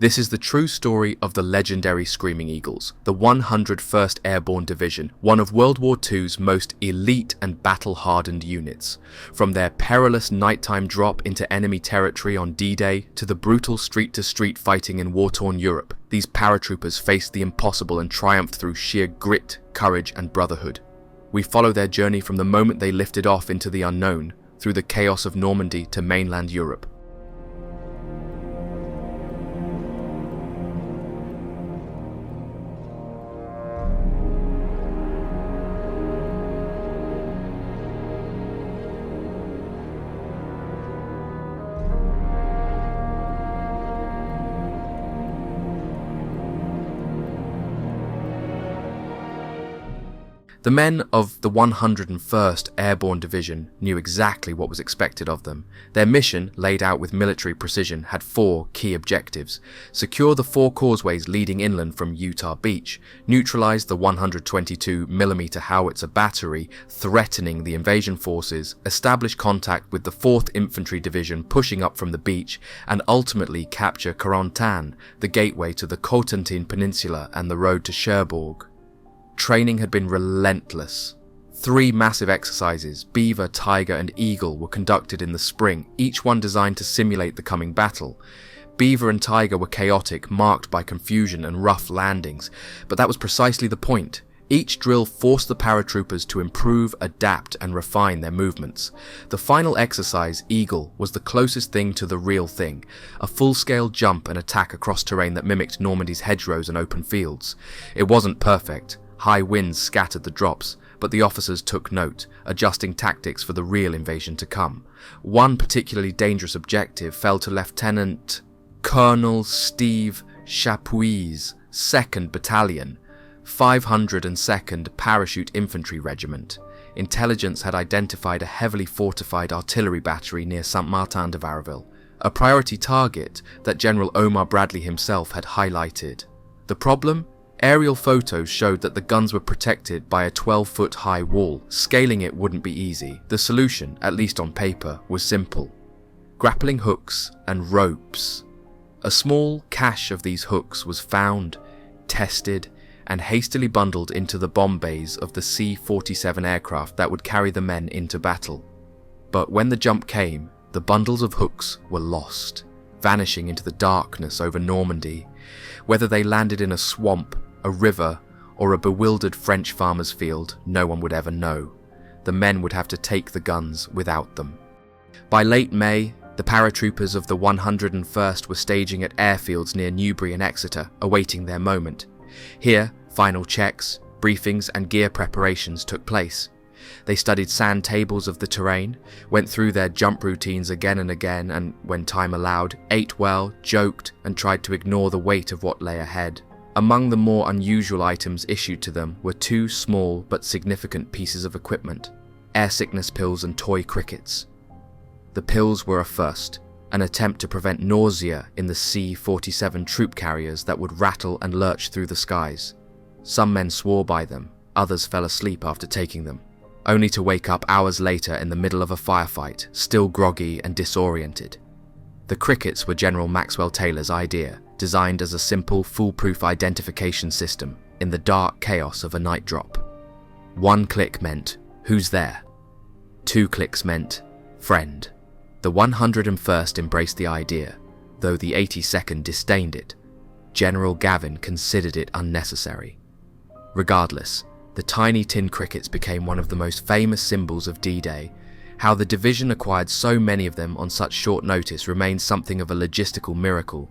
This is the true story of the legendary Screaming Eagles, the 101st Airborne Division, one of World War II's most elite and battle-hardened units. From their perilous nighttime drop into enemy territory on D-Day to the brutal street-to-street fighting in war-torn Europe, these paratroopers faced the impossible and triumphed through sheer grit, courage, and brotherhood. We follow their journey from the moment they lifted off into the unknown, through the chaos of Normandy to mainland Europe. The men of the 101st Airborne Division knew exactly what was expected of them. Their mission, laid out with military precision, had 4 key objectives: secure the 4 causeways leading inland from Utah Beach, neutralize the 122mm howitzer battery threatening the invasion forces, establish contact with the 4th Infantry Division pushing up from the beach, and ultimately capture Carentan, the gateway to the Cotentin Peninsula and the road to Cherbourg. Training had been relentless. 3 massive exercises, Beaver, Tiger and Eagle, were conducted in the spring, each one designed to simulate the coming battle. Beaver and Tiger were chaotic, marked by confusion and rough landings, but that was precisely the point. Each drill forced the paratroopers to improve, adapt and refine their movements. The final exercise, Eagle, was the closest thing to the real thing, a full-scale jump and attack across terrain that mimicked Normandy's hedgerows and open fields. It wasn't perfect. High winds scattered the drops, but the officers took note, adjusting tactics for the real invasion to come. One particularly dangerous objective fell to Lieutenant Colonel Steve Chapuis's 2nd Battalion, 502nd Parachute Infantry Regiment. Intelligence had identified a heavily fortified artillery battery near Saint-Martin-de-Varreville, a priority target that General Omar Bradley himself had highlighted. The problem? Aerial photos showed that the guns were protected by a 12-foot high wall. Scaling it wouldn't be easy. The solution, at least on paper, was simple: grappling hooks and ropes. A small cache of these hooks was found, tested, and hastily bundled into the bomb bays of the C-47 aircraft that would carry the men into battle. But when the jump came, the bundles of hooks were lost, vanishing into the darkness over Normandy. Whether they landed in a swamp, a river, or a bewildered French farmer's field, no one would ever know. The men would have to take the guns without them. By late May, the paratroopers of the 101st were staging at airfields near Newbury and Exeter, awaiting their moment. Here, final checks, briefings and gear preparations took place. They studied sand tables of the terrain, went through their jump routines again and again, and, when time allowed, ate well, joked, and tried to ignore the weight of what lay ahead. Among the more unusual items issued to them were 2 small but significant pieces of equipment: air sickness pills and toy crickets. The pills were a first, an attempt to prevent nausea in the C-47 troop carriers that would rattle and lurch through the skies. Some men swore by them, others fell asleep after taking them, only to wake up hours later in the middle of a firefight, still groggy and disoriented. The crickets were General Maxwell Taylor's idea, designed as a simple, foolproof identification system in the dark chaos of a night drop. 1 click meant, "Who's there?" 2 clicks meant, "Friend." The 101st embraced the idea, though the 82nd disdained it. General Gavin considered it unnecessary. Regardless, the tiny tin crickets became one of the most famous symbols of D-Day. How the division acquired so many of them on such short notice remains something of a logistical miracle.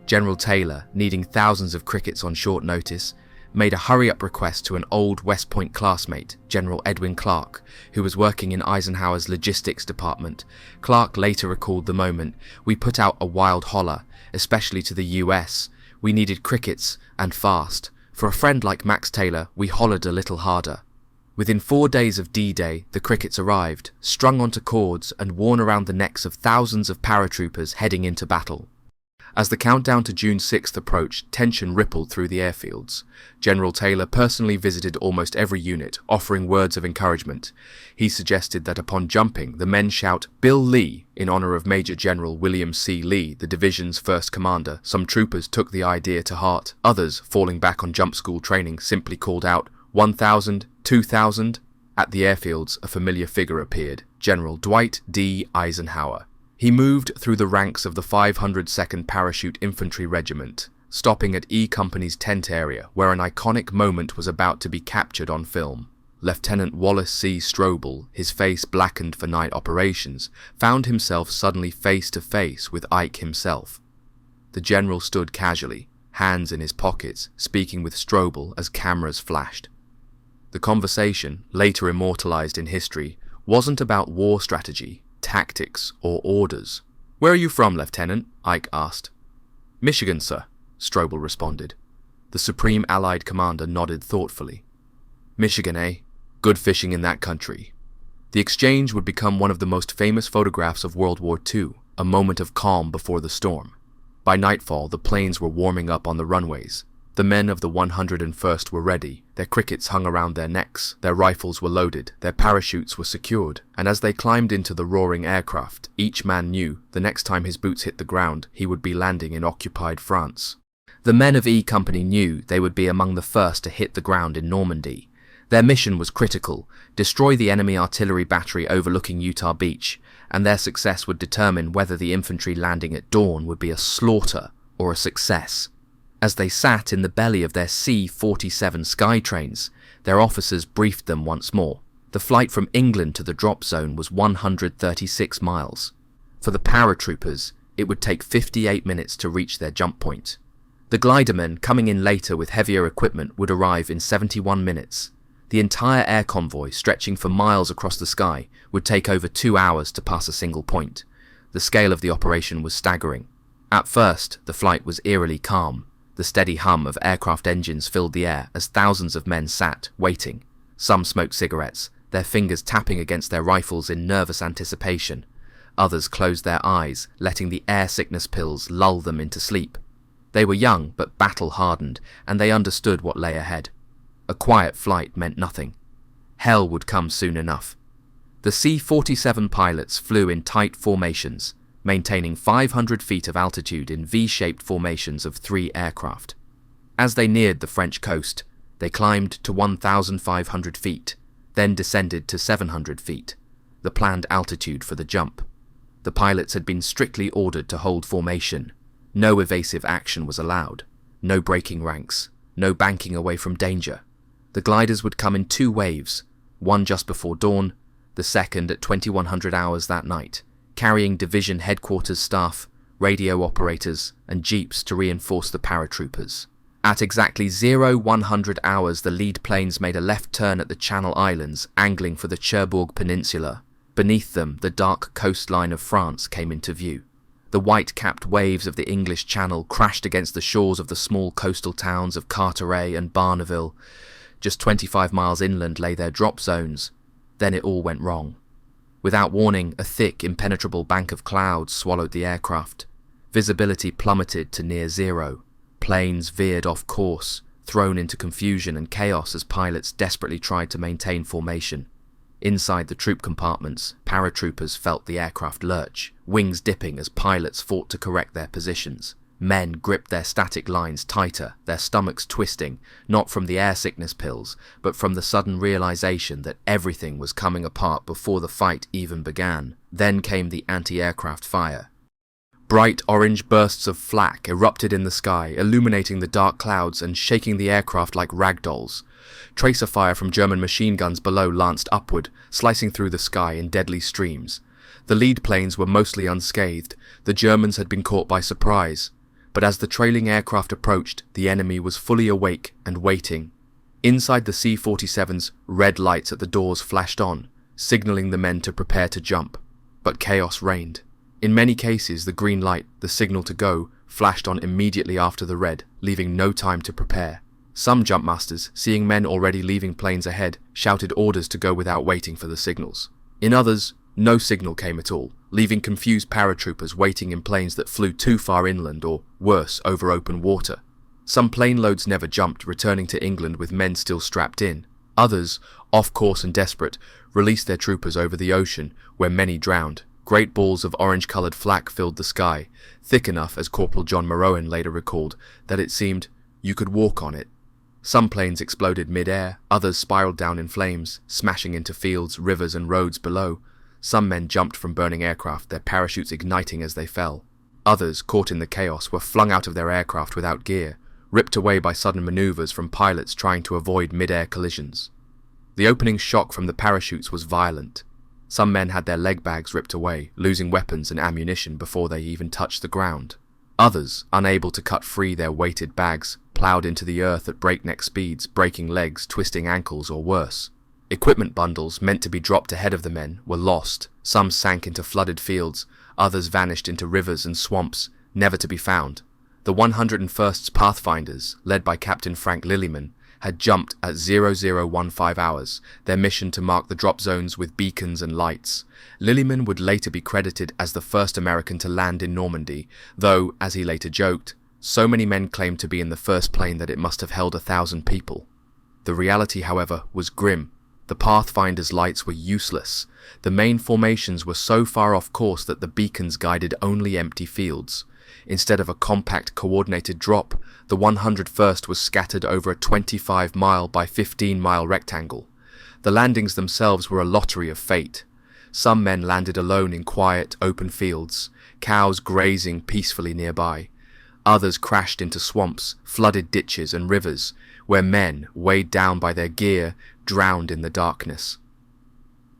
General Taylor, needing thousands of crickets on short notice, made a hurry-up request to an old West Point classmate, General Edwin Clark, who was working in Eisenhower's logistics department. Clark later recalled the moment: "We put out a wild holler, especially to the US. We needed crickets, and fast. For a friend like Max Taylor, we hollered a little harder." Within 4 days of D-Day, the crickets arrived, strung onto cords and worn around the necks of thousands of paratroopers heading into battle. As the countdown to June 6th approached, tension rippled through the airfields. General Taylor personally visited almost every unit, offering words of encouragement. He suggested that upon jumping, the men shout, "Bill Lee," in honor of Major General William C. Lee, the division's first commander. Some troopers took the idea to heart. Others, falling back on jump school training, simply called out, 1,000, 2,000. At the airfields, a familiar figure appeared, General Dwight D. Eisenhower. He moved through the ranks of the 502nd Parachute Infantry Regiment, stopping at E Company's tent area, where an iconic moment was about to be captured on film. Lieutenant Wallace C. Strobel, his face blackened for night operations, found himself suddenly face to face with Ike himself. The general stood casually, hands in his pockets, speaking with Strobel as cameras flashed. The conversation, later immortalized in history, wasn't about war strategy, tactics, or orders. "Where are you from, Lieutenant?" Ike asked. "Michigan, sir," Strobel responded. The Supreme Allied commander nodded thoughtfully. "Michigan, eh? Good fishing in that country." The exchange would become one of the most famous photographs of World War II, a moment of calm before the storm. By nightfall, the planes were warming up on the runways. The men of the 101st were ready, their crickets hung around their necks, their rifles were loaded, their parachutes were secured, and as they climbed into the roaring aircraft, each man knew the next time his boots hit the ground, he would be landing in occupied France. The men of E Company knew they would be among the first to hit the ground in Normandy. Their mission was critical: destroy the enemy artillery battery overlooking Utah Beach, and their success would determine whether the infantry landing at dawn would be a slaughter or a success. As they sat in the belly of their C-47 Skytrains, their officers briefed them once more. The flight from England to the drop zone was 136 miles. For the paratroopers, it would take 58 minutes to reach their jump point. The glidermen, coming in later with heavier equipment, would arrive in 71 minutes. The entire air convoy, stretching for miles across the sky, would take over 2 hours to pass a single point. The scale of the operation was staggering. At first, the flight was eerily calm. The steady hum of aircraft engines filled the air as thousands of men sat, waiting. Some smoked cigarettes, their fingers tapping against their rifles in nervous anticipation. Others closed their eyes, letting the air sickness pills lull them into sleep. They were young but battle-hardened, and they understood what lay ahead. A quiet flight meant nothing. Hell would come soon enough. The C-47 pilots flew in tight formations, maintaining 500 feet of altitude in V-shaped formations of 3 aircraft. As they neared the French coast, they climbed to 1,500 feet, then descended to 700 feet, the planned altitude for the jump. The pilots had been strictly ordered to hold formation. No evasive action was allowed, no breaking ranks, no banking away from danger. The gliders would come in 2 waves, one just before dawn, the second at 2100 hours that night, carrying division headquarters staff, radio operators, and jeeps to reinforce the paratroopers. At exactly 0100 hours, the lead planes made a left turn at the Channel Islands, angling for the Cherbourg Peninsula. Beneath them, the dark coastline of France came into view. The white-capped waves of the English Channel crashed against the shores of the small coastal towns of Carteret and Barneville. Just 25 miles inland lay their drop zones. Then it all went wrong. Without warning, a thick, impenetrable bank of clouds swallowed the aircraft. Visibility plummeted to near zero. Planes veered off course, thrown into confusion and chaos as pilots desperately tried to maintain formation. Inside the troop compartments, paratroopers felt the aircraft lurch, wings dipping as pilots fought to correct their positions. Men gripped their static lines tighter, their stomachs twisting, not from the air sickness pills, but from the sudden realization that everything was coming apart before the fight even began. Then came the anti-aircraft fire. Bright orange bursts of flak erupted in the sky, illuminating the dark clouds and shaking the aircraft like ragdolls. Tracer fire from German machine guns below lanced upward, slicing through the sky in deadly streams. The lead planes were mostly unscathed. The Germans had been caught by surprise. But as the trailing aircraft approached, the enemy was fully awake and waiting. Inside the C-47s, red lights at the doors flashed on, signaling the men to prepare to jump. But chaos reigned. In many cases, the green light, the signal to go, flashed on immediately after the red, leaving no time to prepare. Some jumpmasters, seeing men already leaving planes ahead, shouted orders to go without waiting for the signals. In others, no signal came at all. leaving confused paratroopers waiting in planes that flew too far inland or, worse, over open water. Some plane loads never jumped, returning to England with men still strapped in. Others, off course and desperate, released their troopers over the ocean, where many drowned. Great balls of orange-coloured flak filled the sky, thick enough, as Corporal John Morrowan later recalled, that it seemed you could walk on it. Some planes exploded mid-air, others spiraled down in flames, smashing into fields, rivers and roads below. Some men jumped from burning aircraft, their parachutes igniting as they fell. Others, caught in the chaos, were flung out of their aircraft without gear, ripped away by sudden maneuvers from pilots trying to avoid mid-air collisions. The opening shock from the parachutes was violent. Some men had their leg bags ripped away, losing weapons and ammunition before they even touched the ground. Others, unable to cut free their weighted bags, ploughed into the earth at breakneck speeds, breaking legs, twisting ankles, or worse. Equipment bundles, meant to be dropped ahead of the men, were lost. Some sank into flooded fields, others vanished into rivers and swamps, never to be found. The 101st's Pathfinders, led by Captain Frank Lillyman, had jumped at 0015 hours, their mission to mark the drop zones with beacons and lights. Lillyman would later be credited as the first American to land in Normandy, though, as he later joked, so many men claimed to be in the first plane that it must have held 1,000 people. The reality, however, was grim. The Pathfinder's lights were useless. The main formations were so far off course that the beacons guided only empty fields. Instead of a compact, coordinated drop, the 101st was scattered over a 25-mile by 15-mile rectangle. The landings themselves were a lottery of fate. Some men landed alone in quiet, open fields, cows grazing peacefully nearby. Others crashed into swamps, flooded ditches and rivers, where men, weighed down by their gear, drowned in the darkness.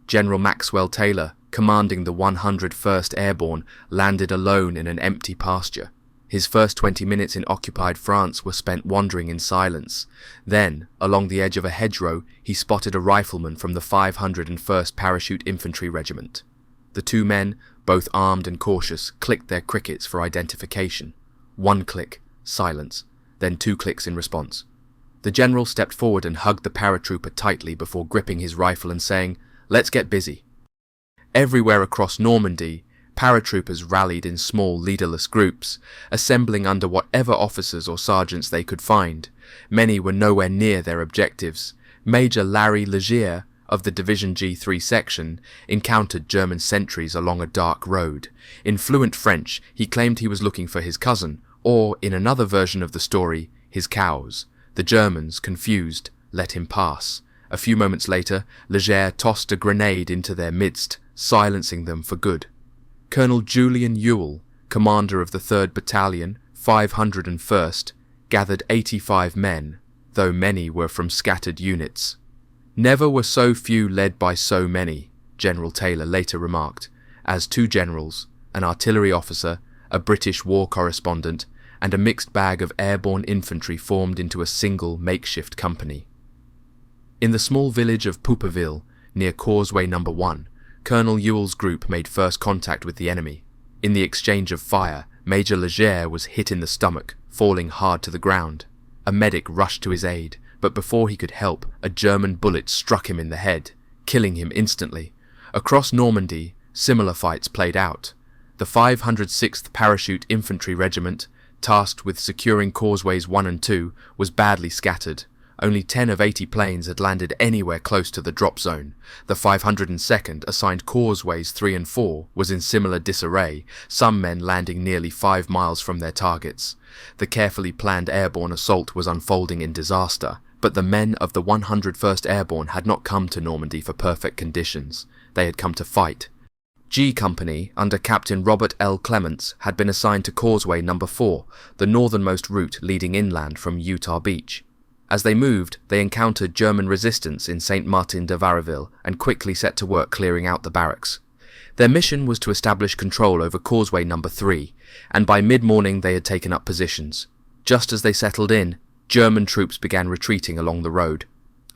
General Maxwell Taylor, commanding the 101st Airborne, landed alone in an empty pasture. His first 20 minutes in occupied France were spent wandering in silence. Then, along the edge of a hedgerow, he spotted a rifleman from the 501st Parachute Infantry Regiment. The two men, both armed and cautious, clicked their crickets for identification. One click, silence, then two clicks in response. The general stepped forward and hugged the paratrooper tightly before gripping his rifle and saying, "Let's get busy." Everywhere across Normandy, paratroopers rallied in small, leaderless groups, assembling under whatever officers or sergeants they could find. Many were nowhere near their objectives. Major Larry Legier, of the Division G3 section, encountered German sentries along a dark road. In fluent French, he claimed he was looking for his cousin, or, in another version of the story, his cows. The Germans, confused, let him pass. A few moments later, Leger tossed a grenade into their midst, silencing them for good. Colonel Julian Ewell, commander of the 3rd Battalion, 501st, gathered 85 men, though many were from scattered units. "Never were so few led by so many," General Taylor later remarked, as two generals, an artillery officer, a British war correspondent, and a mixed bag of airborne infantry formed into a single makeshift company. In the small village of Pouperville, near Causeway No. 1, Colonel Ewell's group made first contact with the enemy. In the exchange of fire, Major Leger was hit in the stomach, falling hard to the ground. A medic rushed to his aid, but before he could help, a German bullet struck him in the head, killing him instantly. Across Normandy, similar fights played out. The 506th Parachute Infantry Regiment, tasked with securing causeways 1 and 2, was badly scattered. Only 10 of 80 planes had landed anywhere close to the drop zone. The 502nd, assigned causeways 3 and 4, was in similar disarray, some men landing nearly 5 miles from their targets. The carefully planned airborne assault was unfolding in disaster, but the men of the 101st Airborne had not come to Normandy for perfect conditions. They had come to fight. G Company, under Captain Robert L. Clements, had been assigned to Causeway No. 4, the northernmost route leading inland from Utah Beach. As they moved, they encountered German resistance in Saint-Martin-de-Varaville and quickly set to work clearing out the barracks. Their mission was to establish control over Causeway No. 3, and by mid-morning they had taken up positions. Just as they settled in, German troops began retreating along the road.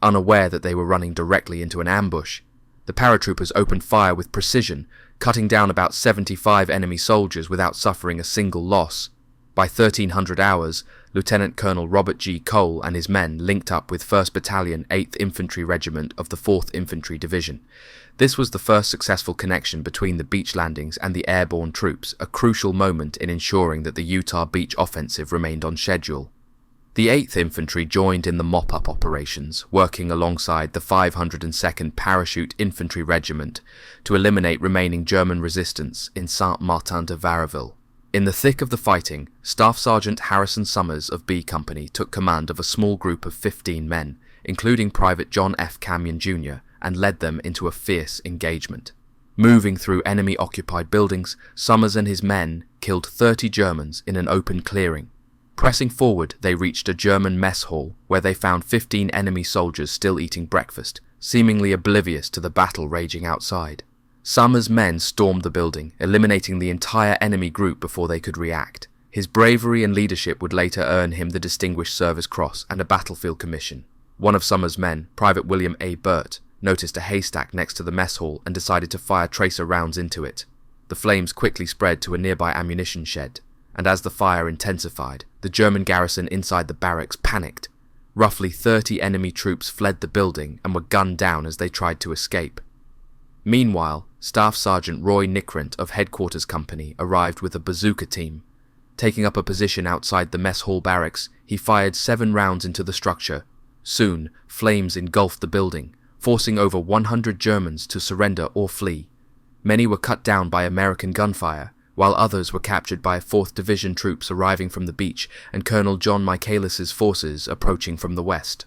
Unaware that they were running directly into an ambush, the paratroopers opened fire with precision, cutting down about 75 enemy soldiers without suffering a single loss. By 1300 hours, Lieutenant Colonel Robert G. Cole and his men linked up with 1st Battalion, 8th Infantry Regiment of the 4th Infantry Division. This was the first successful connection between the beach landings and the airborne troops, a crucial moment in ensuring that the Utah Beach offensive remained on schedule. The 8th Infantry joined in the mop-up operations, working alongside the 502nd Parachute Infantry Regiment to eliminate remaining German resistance in Saint-Martin-de-Varaville. In the thick of the fighting, Staff Sergeant Harrison Summers of B Company took command of a small group of 15 men, including Private John F. Camion Jr., and led them into a fierce engagement. Moving through enemy-occupied buildings, Summers and his men killed 30 Germans in an open clearing. Pressing forward, they reached a German mess hall where they found 15 enemy soldiers still eating breakfast, seemingly oblivious to the battle raging outside. Summers' men stormed the building, eliminating the entire enemy group before they could react. His bravery and leadership would later earn him the Distinguished Service Cross and a Battlefield Commission. One of Summers' men, Private William A. Burt, noticed a haystack next to the mess hall and decided to fire tracer rounds into it. The flames quickly spread to a nearby ammunition shed, and as the fire intensified, the German garrison inside the barracks panicked. Roughly 30 enemy troops fled the building and were gunned down as they tried to escape. Meanwhile, Staff Sergeant Roy Nickrent of Headquarters Company arrived with a bazooka team. Taking up a position outside the mess hall barracks, he fired 7 rounds into the structure. Soon, flames engulfed the building, forcing over 100 Germans to surrender or flee. Many were cut down by American gunfire, while others were captured by 4th Division troops arriving from the beach and Colonel John Michaelis's forces approaching from the west.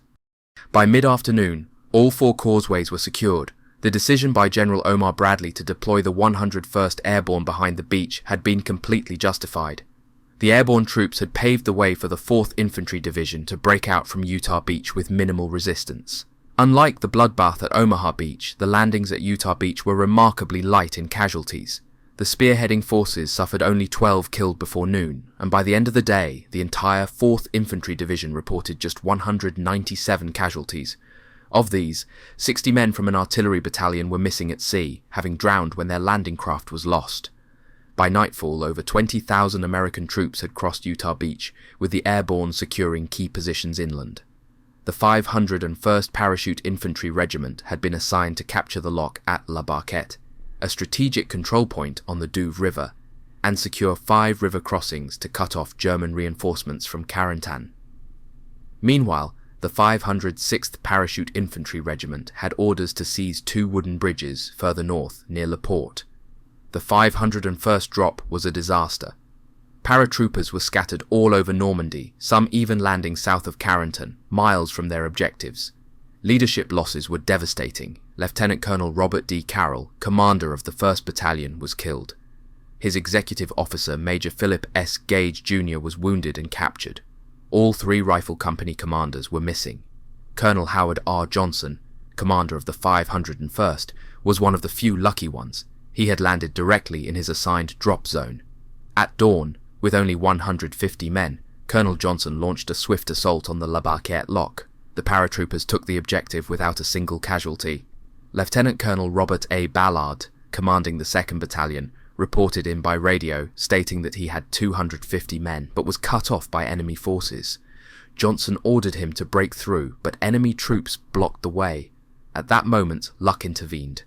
By mid-afternoon, all 4 causeways were secured. The decision by General Omar Bradley to deploy the 101st Airborne behind the beach had been completely justified. The airborne troops had paved the way for the 4th Infantry Division to break out from Utah Beach with minimal resistance. Unlike the bloodbath at Omaha Beach, the landings at Utah Beach were remarkably light in casualties. The spearheading forces suffered only 12 killed before noon, and by the end of the day, the entire 4th Infantry Division reported just 197 casualties. Of these, 60 men from an artillery battalion were missing at sea, having drowned when their landing craft was lost. By nightfall, over 20,000 American troops had crossed Utah Beach, with the airborne securing key positions inland. The 501st Parachute Infantry Regiment had been assigned to capture the lock at La Barquette, a strategic control point on the Douve River, and secure 5 river crossings to cut off German reinforcements from Carentan. Meanwhile, the 506th Parachute Infantry Regiment had orders to seize 2 wooden bridges further north near La Porte. The 501st drop was a disaster. Paratroopers were scattered all over Normandy, some even landing south of Carentan, miles from their objectives. Leadership losses were devastating. Lieutenant Colonel Robert D. Carroll, commander of the 1st Battalion, was killed. His executive officer, Major Philip S. Gage Jr., was wounded and captured. All 3 rifle company commanders were missing. Colonel Howard R. Johnson, commander of the 501st, was one of the few lucky ones. He had landed directly in his assigned drop zone. At dawn, with only 150 men, Colonel Johnson launched a swift assault on the La Barquette lock. The paratroopers took the objective without a single casualty. Lieutenant Colonel Robert A. Ballard, commanding the 2nd Battalion, reported in by radio stating that he had 250 men but was cut off by enemy forces. Johnson ordered him to break through, but enemy troops blocked the way. At that moment, luck intervened.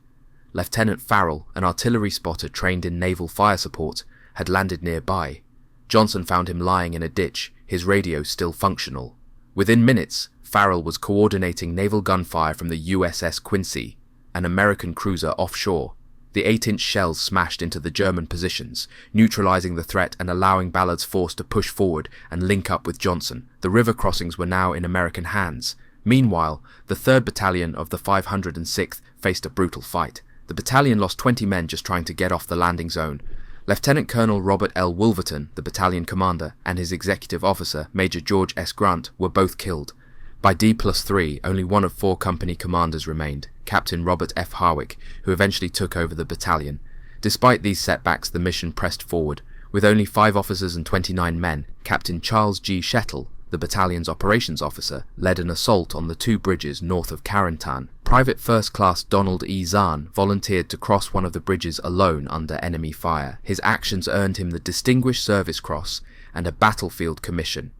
Lieutenant Farrell, an artillery spotter trained in naval fire support, had landed nearby. Johnson found him lying in a ditch, his radio still functional. Within minutes, Farrell was coordinating naval gunfire from the USS Quincy, an American cruiser offshore. The 8-inch shells smashed into the German positions, neutralizing the threat and allowing Ballard's force to push forward and link up with Johnson. The river crossings were now in American hands. Meanwhile, the 3rd Battalion of the 506th faced a brutal fight. The battalion lost 20 men just trying to get off the landing zone. Lieutenant Colonel Robert L. Wolverton, the battalion commander, and his executive officer, Major George S. Grant, were both killed. By D+3, only one of 4 company commanders remained, Captain Robert F. Harwick, who eventually took over the battalion. Despite these setbacks, the mission pressed forward. With only 5 officers and 29 men, Captain Charles G. Shettle, the battalion's operations officer, led an assault on the 2 bridges north of Carentan. Private First Class Donald E. Zahn volunteered to cross one of the bridges alone under enemy fire. His actions earned him the Distinguished Service Cross and a battlefield commission.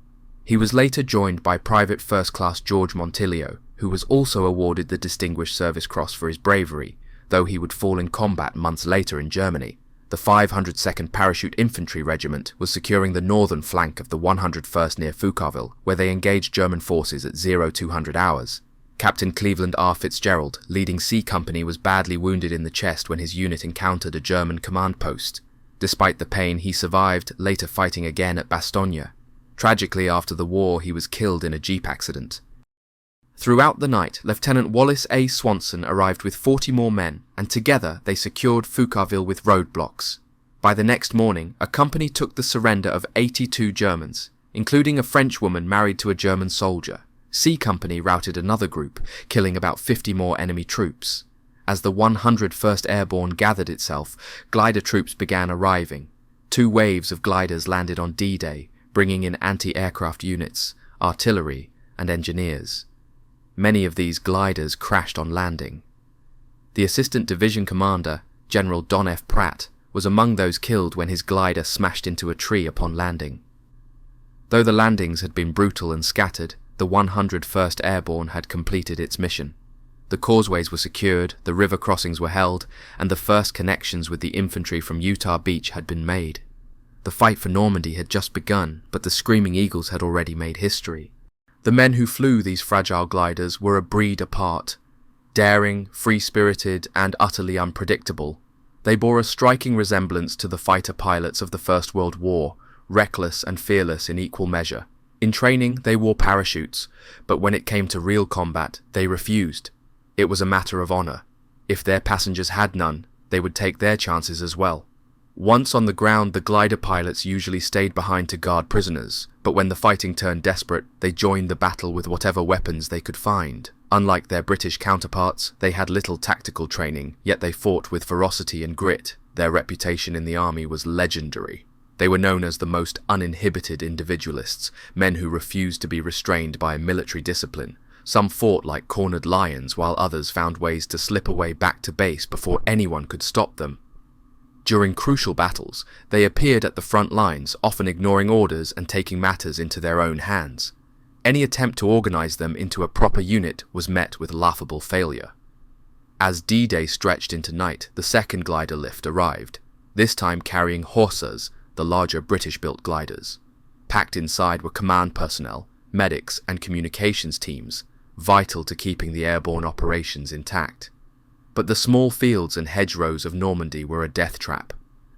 He was later joined by Private First Class George Montilio, who was also awarded the Distinguished Service Cross for his bravery, though he would fall in combat months later in Germany. The 502nd Parachute Infantry Regiment was securing the northern flank of the 101st near Foucaultville, where they engaged German forces at 0200 hours. Captain Cleveland R. Fitzgerald, leading C Company, was badly wounded in the chest when his unit encountered a German command post. Despite the pain, he survived, later fighting again at Bastogne. Tragically, after the war, he was killed in a jeep accident. Throughout the night, Lieutenant Wallace A. Swanson arrived with 40 more men, and together they secured Foucaultville with roadblocks. By the next morning, a company took the surrender of 82 Germans, including a French woman married to a German soldier. C Company routed another group, killing about 50 more enemy troops. As the 101st Airborne gathered itself, glider troops began arriving. 2 waves of gliders landed on D-Day, bringing in anti-aircraft units, artillery, and engineers. Many of these gliders crashed on landing. The Assistant Division Commander, General Don F. Pratt, was among those killed when his glider smashed into a tree upon landing. Though the landings had been brutal and scattered, the 101st Airborne had completed its mission. The causeways were secured, the river crossings were held, and the first connections with the infantry from Utah Beach had been made. The fight for Normandy had just begun, but the Screaming Eagles had already made history. The men who flew these fragile gliders were a breed apart. Daring, free-spirited, and utterly unpredictable, they bore a striking resemblance to the fighter pilots of the First World War, reckless and fearless in equal measure. In training, they wore parachutes, but when it came to real combat, they refused. It was a matter of honor. If their passengers had none, they would take their chances as well. Once on the ground, the glider pilots usually stayed behind to guard prisoners, but when the fighting turned desperate, they joined the battle with whatever weapons they could find. Unlike their British counterparts, they had little tactical training, yet they fought with ferocity and grit. Their reputation in the army was legendary. They were known as the most uninhibited individualists, men who refused to be restrained by military discipline. Some fought like cornered lions, while others found ways to slip away back to base before anyone could stop them. During crucial battles, they appeared at the front lines, often ignoring orders and taking matters into their own hands. Any attempt to organize them into a proper unit was met with laughable failure. As D-Day stretched into night, the second glider lift arrived, this time carrying Horsas, the larger British-built gliders. Packed inside were command personnel, medics, and communications teams, vital to keeping the airborne operations intact. But the small fields and hedgerows of Normandy were a death trap.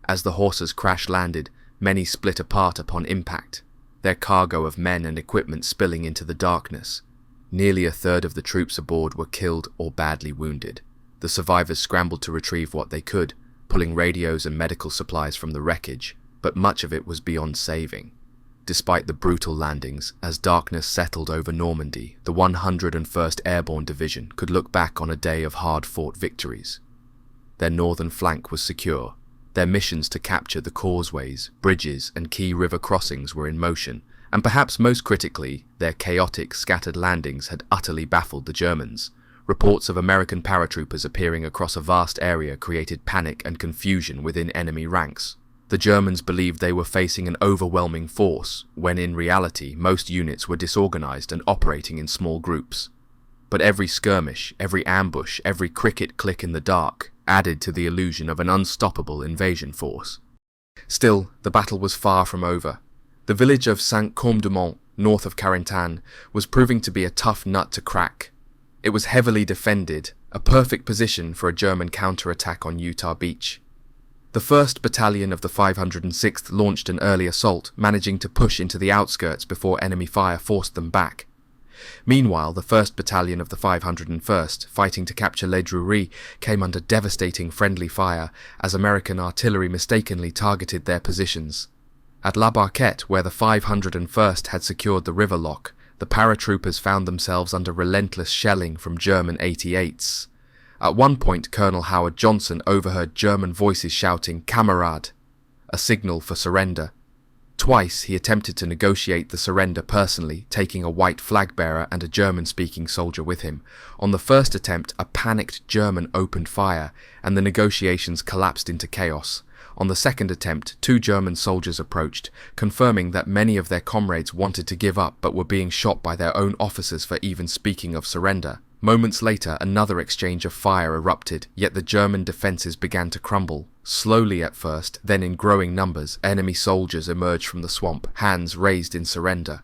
As the Horsas crash-landed, many split apart upon impact, their cargo of men and equipment spilling into the darkness. Nearly a third of the troops aboard were killed or badly wounded. The survivors scrambled to retrieve what they could, pulling radios and medical supplies from the wreckage, but much of it was beyond saving. Despite the brutal landings, as darkness settled over Normandy, the 101st Airborne Division could look back on a day of hard-fought victories. Their northern flank was secure. Their missions to capture the causeways, bridges, and key river crossings were in motion, and perhaps most critically, their chaotic, scattered landings had utterly baffled the Germans. Reports of American paratroopers appearing across a vast area created panic and confusion within enemy ranks. The Germans believed they were facing an overwhelming force, when in reality most units were disorganized and operating in small groups. But every skirmish, every ambush, every cricket click in the dark added to the illusion of an unstoppable invasion force. Still, the battle was far from over. The village of Saint-Come-du-Mont, north of Carentan, was proving to be a tough nut to crack. It was heavily defended, a perfect position for a German counterattack on Utah Beach. The 1st Battalion of the 506th launched an early assault, managing to push into the outskirts before enemy fire forced them back. Meanwhile, the 1st Battalion of the 501st, fighting to capture Le Drury, came under devastating friendly fire as American artillery mistakenly targeted their positions. At La Barquette, where the 501st had secured the river lock, the paratroopers found themselves under relentless shelling from German 88s. At one point, Colonel Howard Johnson overheard German voices shouting "Kamerad," a signal for surrender. Twice he attempted to negotiate the surrender personally, taking a white flag bearer and a German-speaking soldier with him. On the first attempt, a panicked German opened fire, and the negotiations collapsed into chaos. On the second attempt, 2 German soldiers approached, confirming that many of their comrades wanted to give up but were being shot by their own officers for even speaking of surrender. Moments later, another exchange of fire erupted, yet the German defences began to crumble. Slowly at first, then in growing numbers, enemy soldiers emerged from the swamp, hands raised in surrender.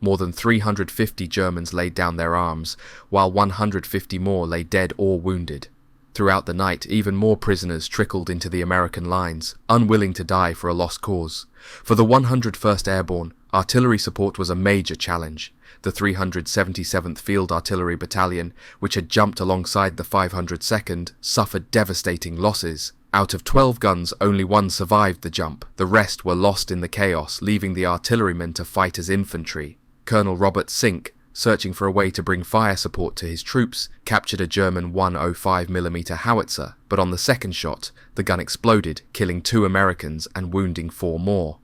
More than 350 Germans laid down their arms, while 150 more lay dead or wounded. Throughout the night, even more prisoners trickled into the American lines, unwilling to die for a lost cause. For the 101st Airborne, artillery support was a major challenge. The 377th Field Artillery Battalion, which had jumped alongside the 502nd, suffered devastating losses. Out of 12 guns, only 1 survived the jump. The rest were lost in the chaos, leaving the artillerymen to fight as infantry. Colonel Robert Sink, searching for a way to bring fire support to his troops, captured a German 105mm howitzer, but on the second shot, the gun exploded, killing 2 Americans and wounding 4 more.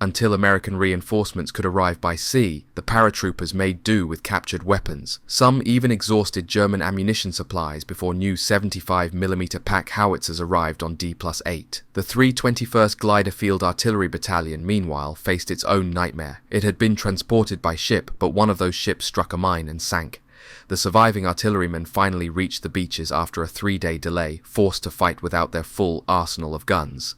Until American reinforcements could arrive by sea, the paratroopers made do with captured weapons. Some even exhausted German ammunition supplies before new 75mm pack howitzers arrived on D+8. The 321st Glider Field Artillery Battalion, meanwhile, faced its own nightmare. It had been transported by ship, but one of those ships struck a mine and sank. The surviving artillerymen finally reached the beaches after a 3-day delay, forced to fight without their full arsenal of guns.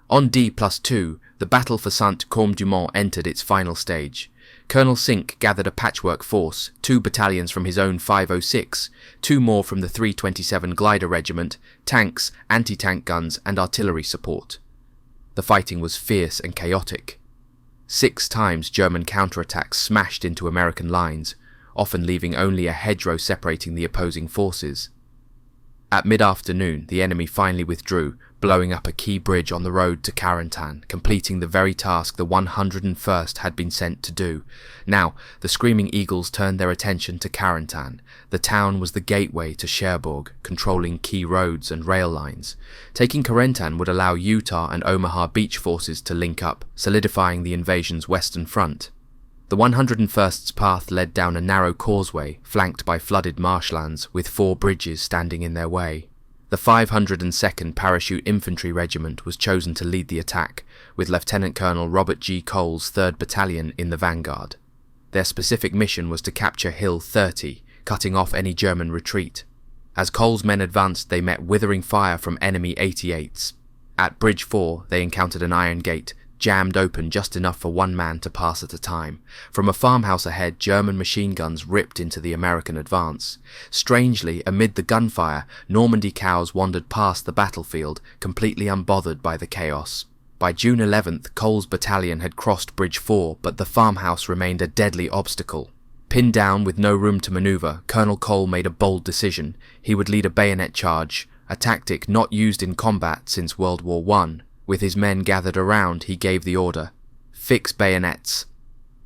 On D+2, the battle for Saint-Come-du-Mont entered its final stage. Colonel Sink gathered a patchwork force, 2 battalions from his own 506, 2 more from the 327 Glider Regiment, tanks, anti-tank guns and artillery support. The fighting was fierce and chaotic. 6 times German counterattacks smashed into American lines, often leaving only a hedgerow separating the opposing forces. At mid-afternoon, the enemy finally withdrew, blowing up a key bridge on the road to Carentan, completing the very task the 101st had been sent to do. Now, the Screaming Eagles turned their attention to Carentan. The town was the gateway to Cherbourg, controlling key roads and rail lines. Taking Carentan would allow Utah and Omaha beach forces to link up, solidifying the invasion's western front. The 101st's path led down a narrow causeway, flanked by flooded marshlands, with 4 bridges standing in their way. The 502nd Parachute Infantry Regiment was chosen to lead the attack, with Lieutenant Colonel Robert G. Cole's 3rd Battalion in the vanguard. Their specific mission was to capture Hill 30, cutting off any German retreat. As Cole's men advanced, they met withering fire from enemy 88s. At Bridge 4, they encountered an iron gate, jammed open just enough for 1 man to pass at a time. From a farmhouse ahead, German machine guns ripped into the American advance. Strangely, amid the gunfire, Normandy cows wandered past the battlefield, completely unbothered by the chaos. By June 11th, Cole's battalion had crossed Bridge 4, but the farmhouse remained a deadly obstacle. Pinned down with no room to maneuver, Colonel Cole made a bold decision. He would lead a bayonet charge, a tactic not used in combat since World War I. With his men gathered around, he gave the order, "Fix bayonets."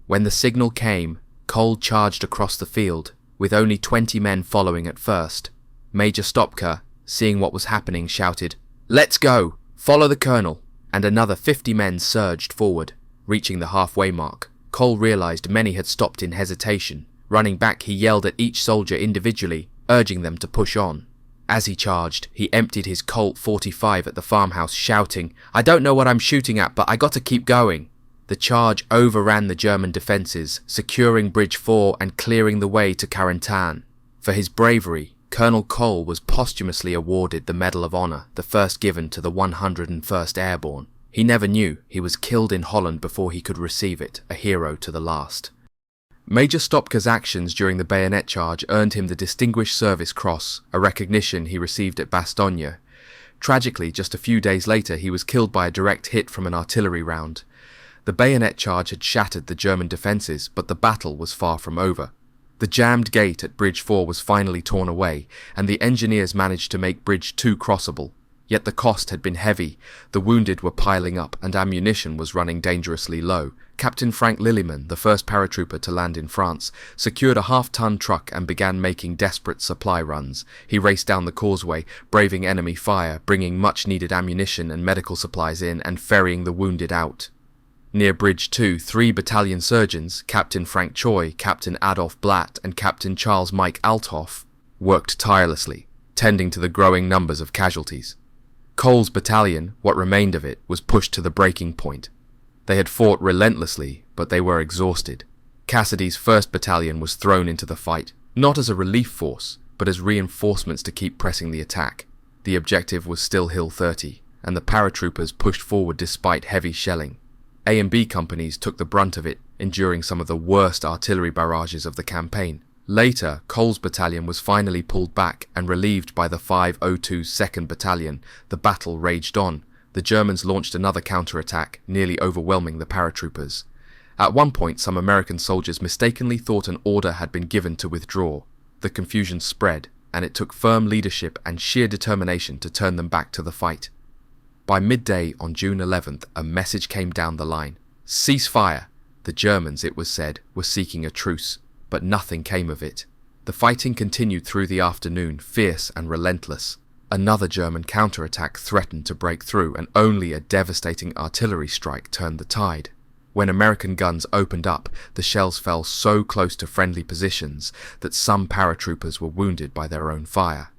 When the signal came, Cole charged across the field, with only 20 men following at first. Major Stopka, seeing what was happening, shouted, "Let's go! Follow the colonel!" And another 50 men surged forward. Reaching the halfway mark, Cole realized many had stopped in hesitation. Running back, he yelled at each soldier individually, urging them to push on. As he charged, he emptied his Colt 45 at the farmhouse, shouting, "I don't know what I'm shooting at, but I got to keep going." The charge overran the German defences, securing Bridge 4 and clearing the way to Carentan. For his bravery, Colonel Cole was posthumously awarded the Medal of Honor, the first given to the 101st Airborne. He never knew he was killed in Holland before he could receive it, a hero to the last. Major Stopka's actions during the bayonet charge earned him the Distinguished Service Cross, a recognition he received at Bastogne. Tragically, just a few days later, he was killed by a direct hit from an artillery round. The bayonet charge had shattered the German defences, but the battle was far from over. The jammed gate at Bridge 4 was finally torn away, and the engineers managed to make Bridge 2 crossable. Yet the cost had been heavy, the wounded were piling up, and ammunition was running dangerously low. Captain Frank Lillyman, the first paratrooper to land in France, secured a half-ton truck and began making desperate supply runs. He raced down the causeway, braving enemy fire, bringing much-needed ammunition and medical supplies in, and ferrying the wounded out. Near Bridge 2, 3 battalion surgeons, Captain Frank Choi, Captain Adolf Blatt, and Captain Charles Mike Althoff, worked tirelessly, tending to the growing numbers of casualties. Cole's battalion, what remained of it, was pushed to the breaking point. They had fought relentlessly, but they were exhausted. Cassidy's 1st Battalion was thrown into the fight, not as a relief force, but as reinforcements to keep pressing the attack. The objective was still Hill 30, and the paratroopers pushed forward despite heavy shelling. A and B companies took the brunt of it, enduring some of the worst artillery barrages of the campaign. Later, Cole's battalion was finally pulled back and relieved by the 502 2nd Battalion. The battle raged on. The Germans launched another counterattack, nearly overwhelming the paratroopers. At one point, some American soldiers mistakenly thought an order had been given to withdraw. The confusion spread, and it took firm leadership and sheer determination to turn them back to the fight. By midday on June 11th, a message came down the line. Cease fire! The Germans, it was said, were seeking a truce, but nothing came of it. The fighting continued through the afternoon, fierce and relentless. Another German counterattack threatened to break through, and only a devastating artillery strike turned the tide. When American guns opened up, the shells fell so close to friendly positions that some paratroopers were wounded by their own fire.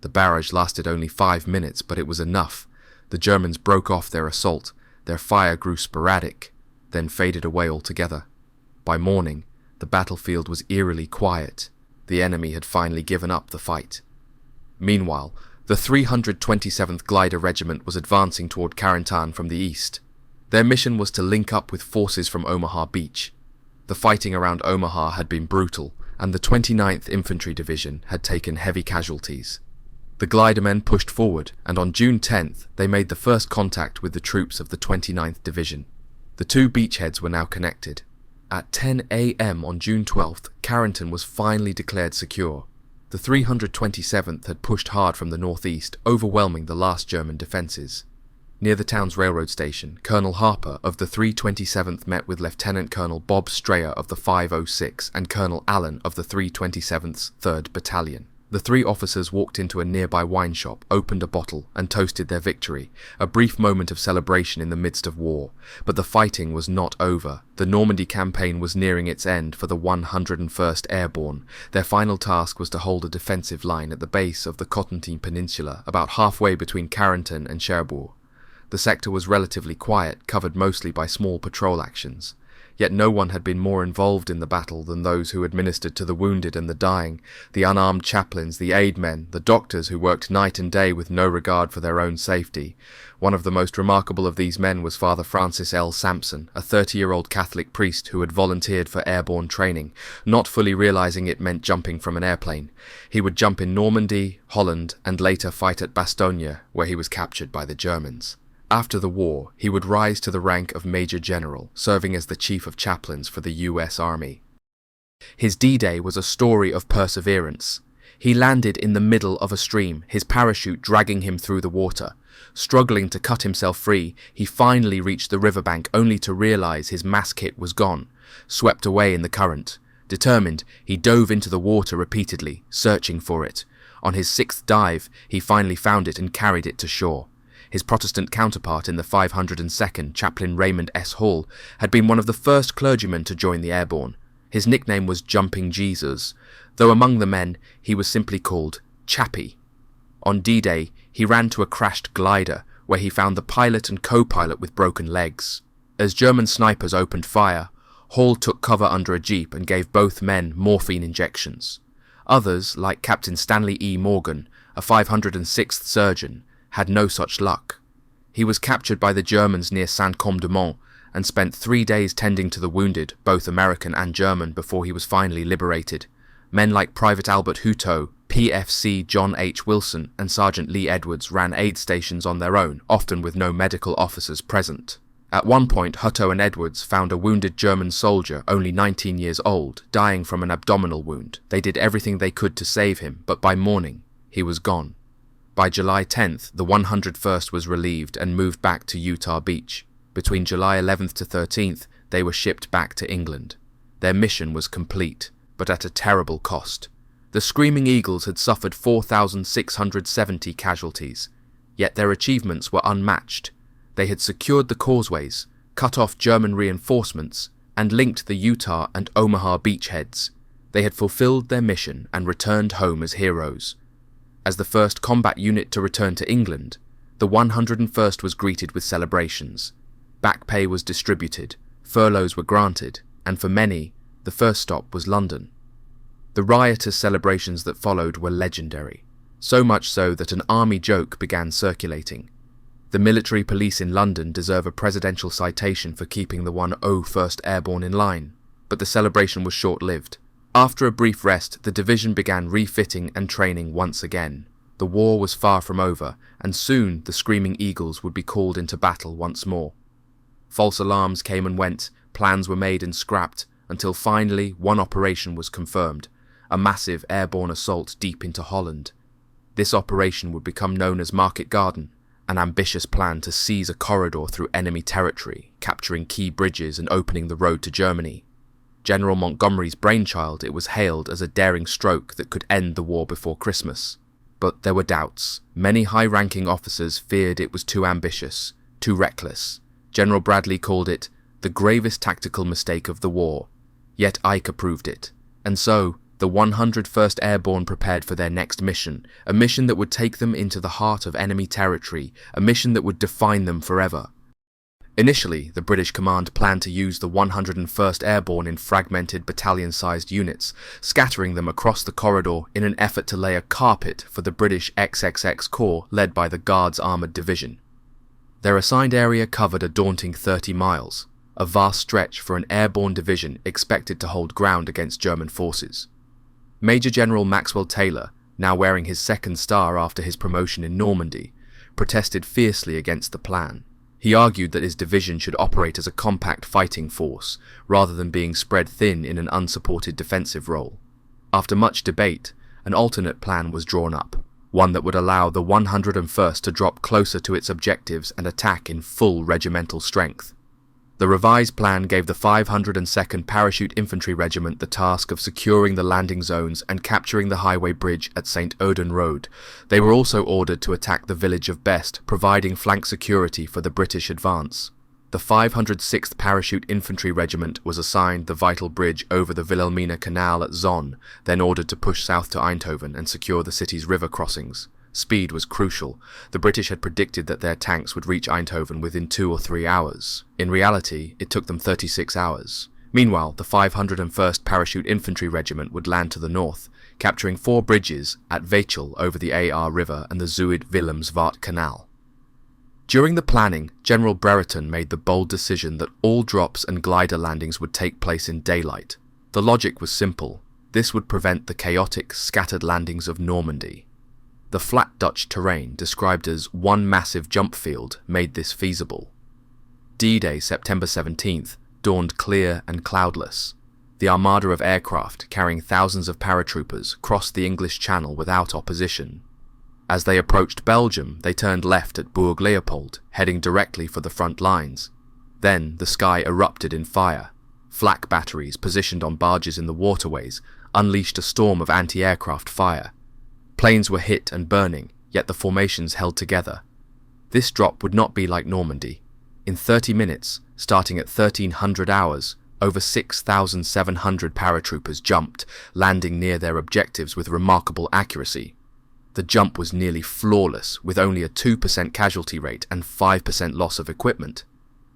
The barrage lasted only 5 minutes, but it was enough. The Germans broke off their assault. Their fire grew sporadic, then faded away altogether. By morning, the battlefield was eerily quiet. The enemy had finally given up the fight. Meanwhile, the 327th Glider Regiment was advancing toward Carentan from the east. Their mission was to link up with forces from Omaha Beach. The fighting around Omaha had been brutal, and the 29th Infantry Division had taken heavy casualties. The glidermen pushed forward, and on June 10th they made the first contact with the troops of the 29th Division. The two beachheads were now connected. At 10 a.m. on June 12th, Carentan was finally declared secure. The 327th had pushed hard from the northeast, overwhelming the last German defences. Near the town's railroad station, Colonel Harper of the 327th met with Lieutenant Colonel Bob Strayer of the 506 and Colonel Allen of the 327th's 3rd Battalion. The three officers walked into a nearby wine shop, opened a bottle, and toasted their victory, a brief moment of celebration in the midst of war. But the fighting was not over. The Normandy campaign was nearing its end for the 101st Airborne. Their final task was to hold a defensive line at the base of the Cotentin Peninsula, about halfway between Carentan and Cherbourg. The sector was relatively quiet, covered mostly by small patrol actions. Yet no one had been more involved in the battle than those who administered to the wounded and the dying, the unarmed chaplains, the aid men, the doctors who worked night and day with no regard for their own safety. One of the most remarkable of these men was Father Francis L. Sampson, a 30-year-old Catholic priest who had volunteered for airborne training, not fully realizing it meant jumping from an airplane. He would jump in Normandy, Holland, and later fight at Bastogne, where he was captured by the Germans. After the war, he would rise to the rank of Major General, serving as the Chief of Chaplains for the U.S. Army. His D-Day was a story of perseverance. He landed in the middle of a stream, his parachute dragging him through the water. Struggling to cut himself free, he finally reached the riverbank only to realize his mass kit was gone, swept away in the current. Determined, he dove into the water repeatedly, searching for it. On his 6th dive, he finally found it and carried it to shore. His Protestant counterpart in the 502nd, Chaplain Raymond S. Hall, had been one of the first clergymen to join the Airborne. His nickname was Jumping Jesus, though among the men he was simply called Chappie. On D-Day, he ran to a crashed glider, where he found the pilot and co-pilot with broken legs. As German snipers opened fire, Hall took cover under a jeep and gave both men morphine injections. Others, like Captain Stanley E. Morgan, a 506th surgeon, had no such luck. He was captured by the Germans near Saint-Come-du-Mont and spent 3 days tending to the wounded, both American and German, before he was finally liberated. Men like Private Albert Hutto, PFC John H. Wilson, and Sergeant Lee Edwards ran aid stations on their own, often with no medical officers present. At one point, Hutto and Edwards found a wounded German soldier, only 19 years old, dying from an abdominal wound. They did everything they could to save him, but by morning, he was gone. By July 10th, the 101st was relieved and moved back to Utah Beach. Between July 11th to 13th, they were shipped back to England. Their mission was complete, but at a terrible cost. The Screaming Eagles had suffered 4,670 casualties, yet their achievements were unmatched. They had secured the causeways, cut off German reinforcements, and linked the Utah and Omaha beachheads. They had fulfilled their mission and returned home as heroes. As the first combat unit to return to England, The 101st was greeted with celebrations. Back pay was distributed, furloughs were granted, and for many, the first stop was London. The riotous celebrations that followed were legendary, so much so that an army joke began circulating. The military police in London deserve a presidential citation for keeping the 101st Airborne in line, but the celebration was short-lived. After a brief rest, the division began refitting and training once again. The war was far from over, and soon the Screaming Eagles would be called into battle once more. False alarms came and went, plans were made and scrapped, until finally one operation was confirmed, a massive airborne assault deep into Holland. This operation would become known as Market Garden, an ambitious plan to seize a corridor through enemy territory, capturing key bridges and opening the road to Germany. General Montgomery's brainchild, it was hailed as a daring stroke that could end the war before Christmas. But there were doubts. Many high-ranking officers feared it was too ambitious, too reckless. General Bradley called it the gravest tactical mistake of the war. Yet Ike approved it. And so, the 101st Airborne prepared for their next mission, a mission that would take them into the heart of enemy territory, a mission that would define them forever. Initially, the British command planned to use the 101st Airborne in fragmented battalion-sized units, scattering them across the corridor in an effort to lay a carpet for the British XXX Corps led by the Guards Armoured Division. Their assigned area covered a daunting 30 miles, a vast stretch for an airborne division expected to hold ground against German forces. Major General Maxwell Taylor, now wearing his second star after his promotion in Normandy, protested fiercely against the plan. He argued that his division should operate as a compact fighting force, rather than being spread thin in an unsupported defensive role. After much debate, an alternate plan was drawn up, one that would allow the 101st to drop closer to its objectives and attack in full regimental strength. The revised plan gave the 502nd Parachute Infantry Regiment the task of securing the landing zones and capturing the highway bridge at St. Oden Road. They were also ordered to attack the village of Best, providing flank security for the British advance. The 506th Parachute Infantry Regiment was assigned the vital bridge over the Wilhelmina Canal at Zonn, then ordered to push south to Eindhoven and secure the city's river crossings. Speed was crucial. The British had predicted that their tanks would reach Eindhoven within 2 or 3 hours. In reality, it took them 36 hours. Meanwhile, the 501st Parachute Infantry Regiment would land to the north, capturing 4 bridges at Vechel over the AR River and the Zuid-Willemsvaart Canal. During the planning, General Brereton made the bold decision that all drops and glider landings would take place in daylight. The logic was simple. This would prevent the chaotic, scattered landings of Normandy. The flat Dutch terrain, described as one massive jump field, made this feasible. D-Day, September 17th, dawned clear and cloudless. The armada of aircraft, carrying thousands of paratroopers, crossed the English Channel without opposition. As they approached Belgium, they turned left at Bourg Leopold, heading directly for the front lines. Then the sky erupted in fire. Flak batteries positioned on barges in the waterways unleashed a storm of anti-aircraft fire. Planes were hit and burning, yet the formations held together. This drop would not be like Normandy. In 30 minutes, starting at 1300 hours, over 6,700 paratroopers jumped, landing near their objectives with remarkable accuracy. The jump was nearly flawless, with only a 2% casualty rate and 5% loss of equipment.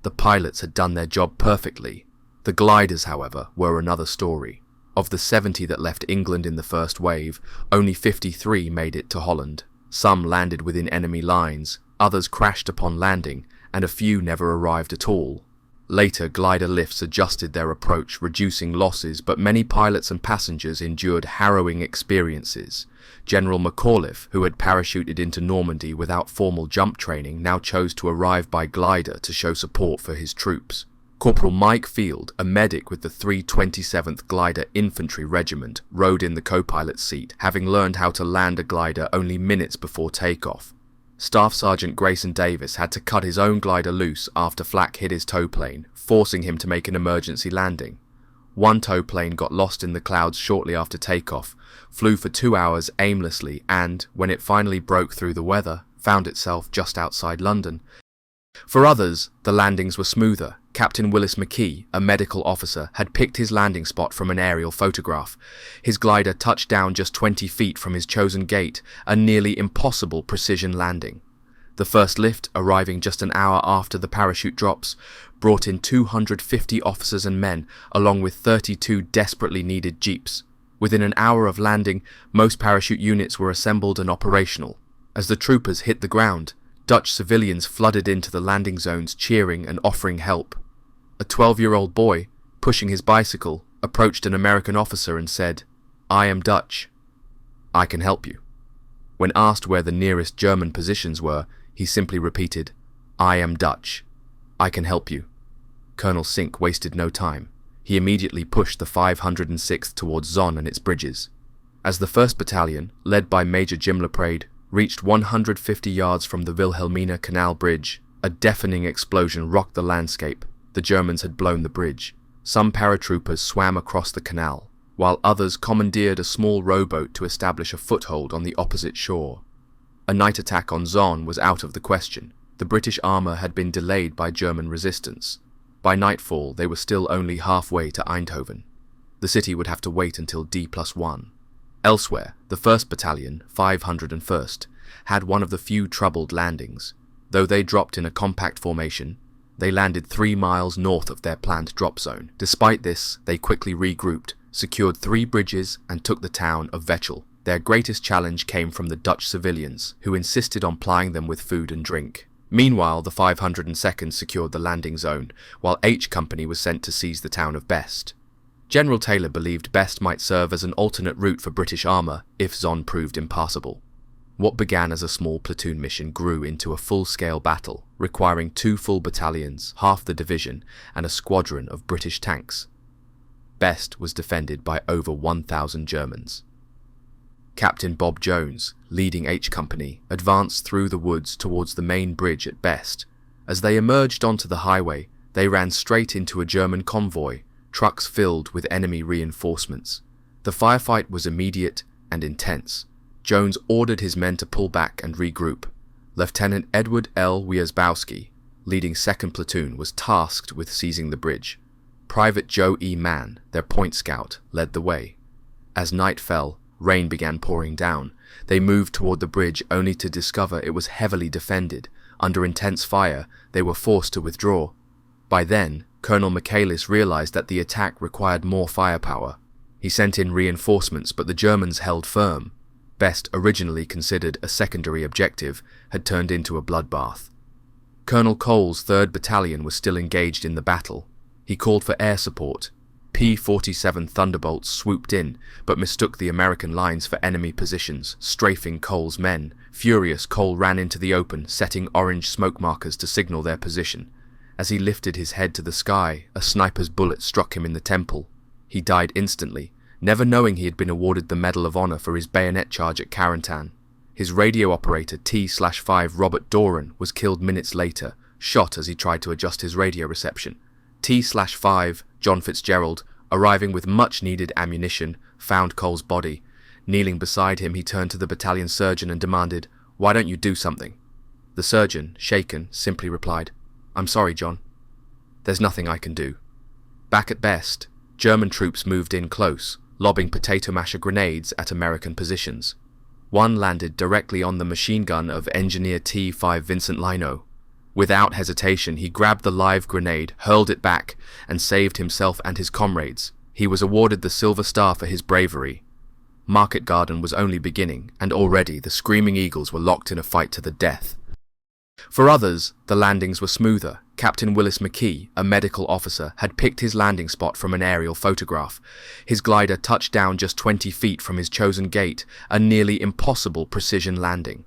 The pilots had done their job perfectly. The gliders, however, were another story. Of the 70 that left England in the first wave, only 53 made it to Holland. Some landed within enemy lines, others crashed upon landing, and a few never arrived at all. Later, glider lifts adjusted their approach, reducing losses, but many pilots and passengers endured harrowing experiences. General McAuliffe, who had parachuted into Normandy without formal jump training, now chose to arrive by glider to show support for his troops. Corporal Mike Field, a medic with the 327th Glider Infantry Regiment, rode in the co-pilot's seat, having learned how to land a glider only minutes before takeoff. Staff Sergeant Grayson Davis had to cut his own glider loose after flak hit his tow plane, forcing him to make an emergency landing. One tow plane got lost in the clouds shortly after takeoff, flew for 2 hours aimlessly and, when it finally broke through the weather, found itself just outside London. For others, the landings were smoother. Captain Willis McKee, a medical officer, had picked his landing spot from an aerial photograph. His glider touched down just 20 feet from his chosen gate, a nearly impossible precision landing. The first lift, arriving just an hour after the parachute drops, brought in 250 officers and men, along with 32 desperately needed jeeps. Within an hour of landing, most parachute units were assembled and operational. As the troopers hit the ground, Dutch civilians flooded into the landing zones, cheering and offering help. A 12-year-old boy, pushing his bicycle, approached an American officer and said, "I am Dutch. I can help you." When asked where the nearest German positions were, he simply repeated, "I am Dutch. I can help you." Colonel Sink wasted no time. He immediately pushed the 506th towards Zonn and its bridges. As the 1st Battalion, led by Major Jim Laprade, reached 150 yards from the Wilhelmina Canal Bridge, a deafening explosion rocked the landscape. The Germans had blown the bridge. Some paratroopers swam across the canal, while others commandeered a small rowboat to establish a foothold on the opposite shore. A night attack on Zonn was out of the question. The British armour had been delayed by German resistance. By nightfall, they were still only halfway to Eindhoven. The city would have to wait until D+1. Elsewhere, the 1st Battalion, 501st, had one of the few troubled landings. Though they dropped in a compact formation, they landed 3 miles north of their planned drop zone. Despite this, they quickly regrouped, secured 3 bridges, and took the town of Vechel. Their greatest challenge came from the Dutch civilians, who insisted on plying them with food and drink. Meanwhile, the 502nd secured the landing zone, while H Company was sent to seize the town of Best. General Taylor believed Best might serve as an alternate route for British armour if Zonn proved impassable. What began as a small platoon mission grew into a full-scale battle, requiring 2 full battalions, half the division, and a squadron of British tanks. Best was defended by over 1,000 Germans. Captain Bob Jones, leading H Company, advanced through the woods towards the main bridge at Best. As they emerged onto the highway, they ran straight into a German convoy, trucks filled with enemy reinforcements. The firefight was immediate and intense. Jones ordered his men to pull back and regroup. Lieutenant Edward L. Wiesbowski, leading 2nd Platoon, was tasked with seizing the bridge. Private Joe E. Mann, their point scout, led the way. As night fell, rain began pouring down. They moved toward the bridge only to discover it was heavily defended. Under intense fire, they were forced to withdraw. By then, Colonel Michaelis realized that the attack required more firepower. He sent in reinforcements, but the Germans held firm. Best, originally considered a secondary objective, had turned into a bloodbath. Colonel Cole's 3rd Battalion was still engaged in the battle. He called for air support. P-47 Thunderbolts swooped in, but mistook the American lines for enemy positions, strafing Cole's men. Furious, Cole ran into the open, setting orange smoke markers to signal their position. As he lifted his head to the sky, a sniper's bullet struck him in the temple. He died instantly, never knowing he had been awarded the Medal of Honor for his bayonet charge at Carentan. His radio operator T-5 Robert Doran was killed minutes later, shot as he tried to adjust his radio reception. T-5, John Fitzgerald, arriving with much-needed ammunition, found Cole's body. Kneeling beside him, he turned to the battalion surgeon and demanded, "Why don't you do something?" The surgeon, shaken, simply replied, "I'm sorry, John. There's nothing I can do." Back at Best, German troops moved in close, lobbing potato masher grenades at American positions. One landed directly on the machine gun of Engineer T-5 Vincent Lino. Without hesitation, he grabbed the live grenade, hurled it back, and saved himself and his comrades. He was awarded the Silver Star for his bravery. Market Garden was only beginning, and already the Screaming Eagles were locked in a fight to the death. For others, the landings were smoother. Captain Willis McKee, a medical officer, had picked his landing spot from an aerial photograph. His glider touched down just 20 feet from his chosen gate, a nearly impossible precision landing.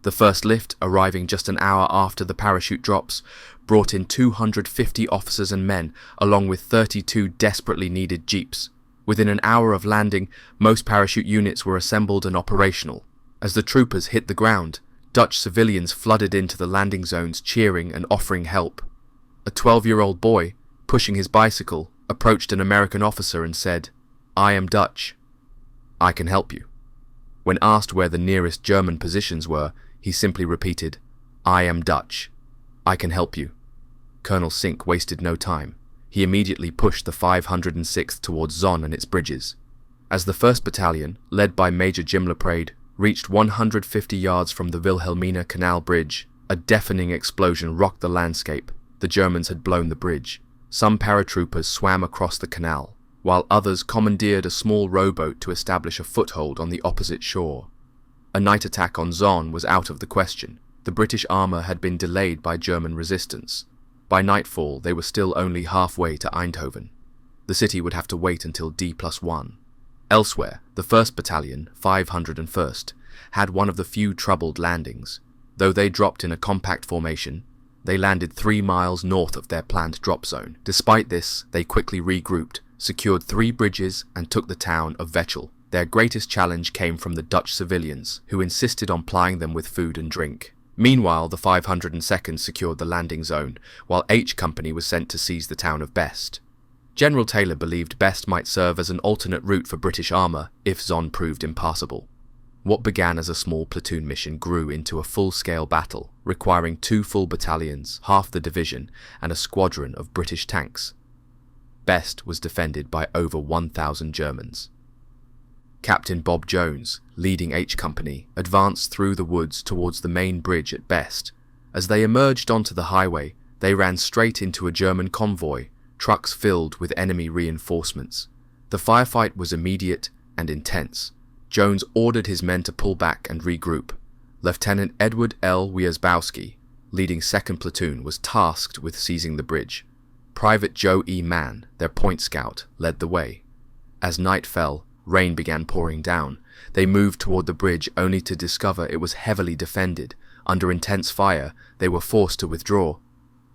The first lift, arriving just an hour after the parachute drops, brought in 250 officers and men, along with 32 desperately needed jeeps. Within an hour of landing, most parachute units were assembled and operational. As the troopers hit the ground, Dutch civilians flooded into the landing zones, cheering and offering help. A 12-year-old boy, pushing his bicycle, approached an American officer and said, "I am Dutch. I can help you." When asked where the nearest German positions were, he simply repeated, "I am Dutch. I can help you." Colonel Sink wasted no time. He immediately pushed the 506th towards Zonn and its bridges. As the 1st Battalion, led by Major Jim Laprade, reached 150 yards from the Wilhelmina Canal Bridge, A deafening explosion rocked the landscape. The Germans had blown the bridge. Some paratroopers swam across the canal, while others commandeered a small rowboat to establish a foothold on the opposite shore. A night attack on Zon was out of the question. The British armour had been delayed by German resistance. By nightfall, they were still only halfway to Eindhoven. The city would have to wait until D+1. Elsewhere, the 1st Battalion, 501st, had one of the few troubled landings. Though they dropped in a compact formation, they landed 3 miles north of their planned drop zone. Despite this, they quickly regrouped, secured 3 bridges, and took the town of Vechel. Their greatest challenge came from the Dutch civilians, who insisted on plying them with food and drink. Meanwhile, the 502nd secured the landing zone, while H Company was sent to seize the town of Best. General Taylor believed Best might serve as an alternate route for British armour if Zon proved impassable. What began as a small platoon mission grew into a full-scale battle, requiring 2 full battalions, half the division, and a squadron of British tanks. Best was defended by over 1,000 Germans. Captain Bob Jones, leading H Company, advanced through the woods towards the main bridge at Best. As they emerged onto the highway, they ran straight into a German convoy, trucks filled with enemy reinforcements. The firefight was immediate and intense. Jones ordered his men to pull back and regroup. Lieutenant Edward L. Wierzbowski, leading 2nd Platoon, was tasked with seizing the bridge. Private Joe E. Mann, their point scout, led the way. As night fell, rain began pouring down. They moved toward the bridge only to discover it was heavily defended. Under intense fire, they were forced to withdraw.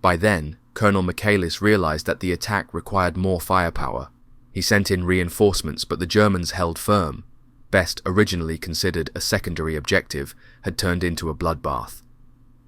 By then, Colonel Michaelis realized that the attack required more firepower. He sent in reinforcements, but the Germans held firm. Best, originally considered a secondary objective, had turned into a bloodbath.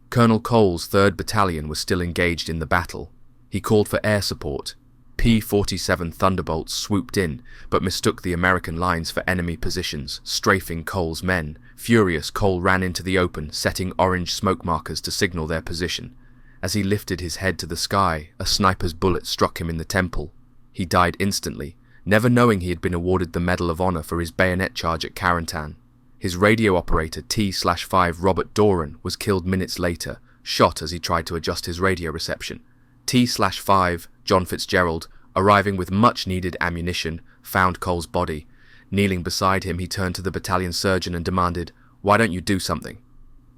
Colonel Cole's 3rd Battalion was still engaged in the battle. He called for air support. P-47 Thunderbolts swooped in, but mistook the American lines for enemy positions, strafing Cole's men. Furious, Cole ran into the open, setting orange smoke markers to signal their position. As he lifted his head to the sky, a sniper's bullet struck him in the temple. He died instantly, never knowing he had been awarded the Medal of Honor for his bayonet charge at Carentan. His radio operator T/5 Robert Doran was killed minutes later, shot as he tried to adjust his radio reception. T/5 John Fitzgerald, arriving with much-needed ammunition, found Cole's body. Kneeling beside him, he turned to the battalion surgeon and demanded, "Why don't you do something?"